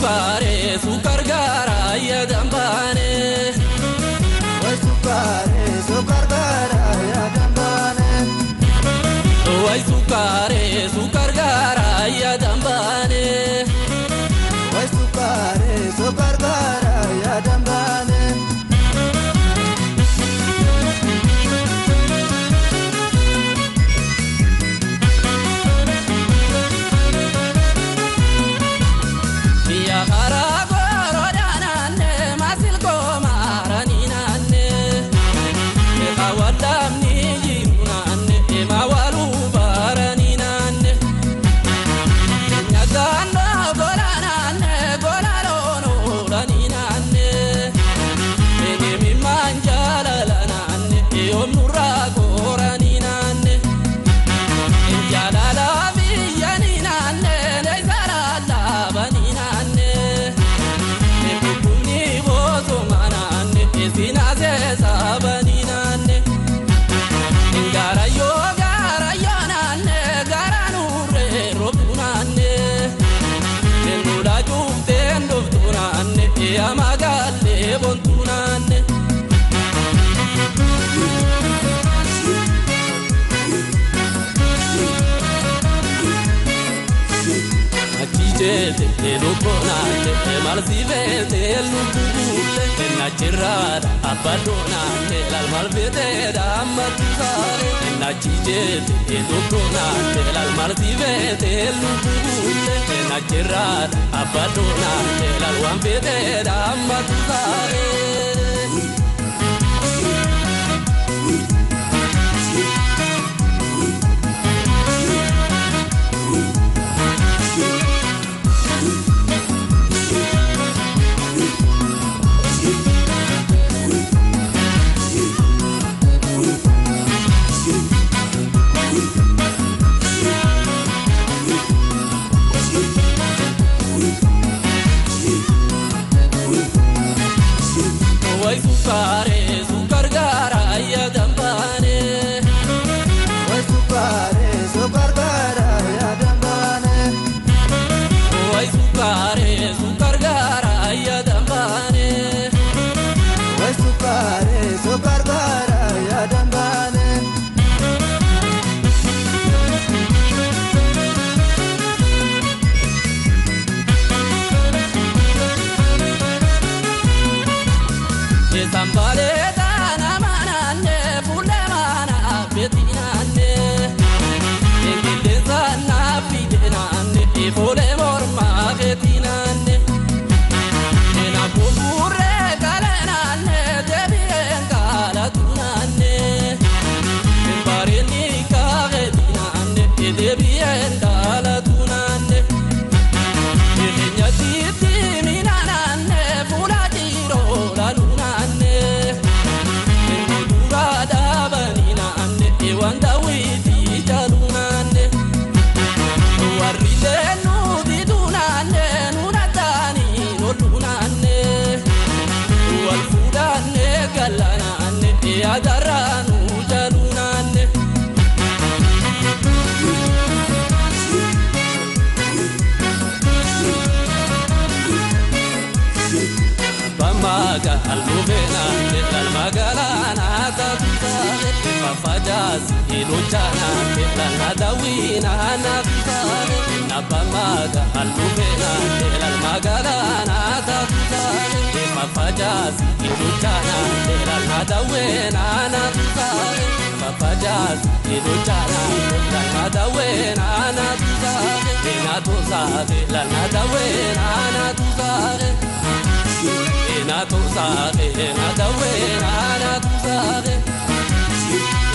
sukare sukar gara ya dambane Wai sukar gara ya dambane Wai sukare sukar gara ya dambane Wai sukar gara ya dambane Ya gara goro danane masil ko marani nane e kawadam ni jinane e mawalu barani nane nyaganda golanane golalono rani nane e mi manjala lanane e omnura gorani nane jalala biyani nane ne zarala bani nane e kukuni bozo manane e sinaze sabani nane gara yo nane gara nure robu nane e nula jumte ndoftu nane e amagalle bontu nane Te lo conate, malsivete l'ubule, e la cerrada, abbandonate, l'alma al vedere, ammazzare, e la cigete, te lo conate, l'alma al sivete l'ubule, e la cerrada, abbandonate, l'alma al vedere, ammazzare. Wai sukar gara ya dambane Wai sukar gara ya dambane Wai sukar gara ya dambane Wai sukar gara ya dambane Sambale dana manane pule mana betinane Engile sana fidenane pule morma betinane Ena pure galenane debien galatunane Embareni kagetinane debien galatunane Enya titi minanane pula tiro la lunane Wanda witi jalunane Warrile nudi dunane Nunatani nolunane Walfudane galanane Adaranu jalunane Bamaga almuvenane Lalmagalana tatutare Fajazi ilujana Lana dawina natutare Nabamaga almuvenane Lalmagalana tatutare Fajazi ilujana Lana dawina natutare Fajazi ilujana Lana dawina natutare Inatuzare Lana dawina natutare Inatuzare Lana dawina natutare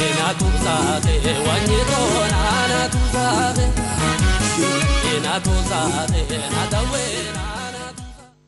Inatuzare wanyirona natuzare Inatuzare nadawena